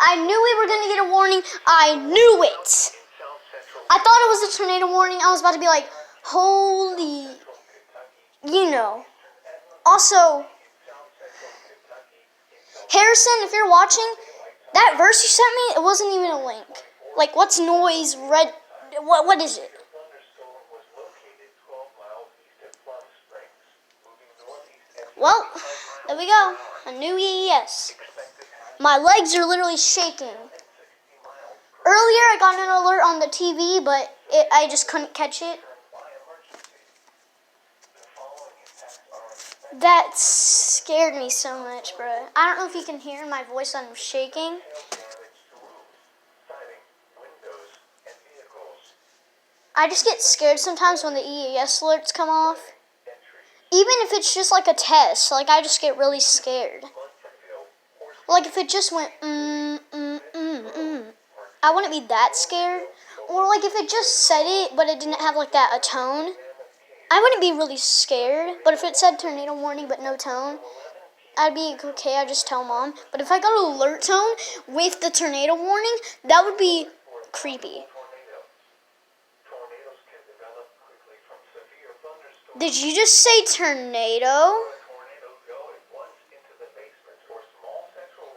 I knew we were going to get a warning. I knew it. I thought it was a tornado warning. I was about to be like, holy, you know. Also, Harrison, if you're watching, that verse you sent me, it wasn't even a link. Like, what's noise, red, what is it? Well, there we go. A new EES. My legs are literally shaking. Earlier, I got an alert on the TV, but I just couldn't catch it. That scared me so much, bro. I don't know if you can hear my voice. I'm shaking. I just get scared sometimes when the EES alerts come off. Even if it's just like a test, like I just get really scared. Like if it just went I wouldn't be that scared. Or like if it just said it, but it didn't have like a tone, I wouldn't be really scared. But if it said tornado warning but no tone, I'd be okay. I'd just tell mom. But if I got an alert tone with the tornado warning, that would be creepy. Did you just say tornado?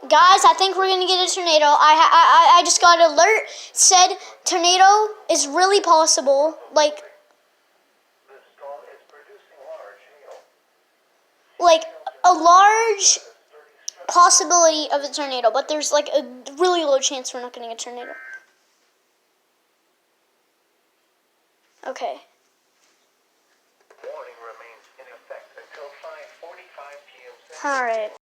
Guys, I think we're going to get a tornado. I just got an alert. Said tornado is really possible. Like a large possibility of a tornado. But there's like a really low chance we're not getting a tornado. Okay. Warning remains in effect until 5:45 p.m. All right.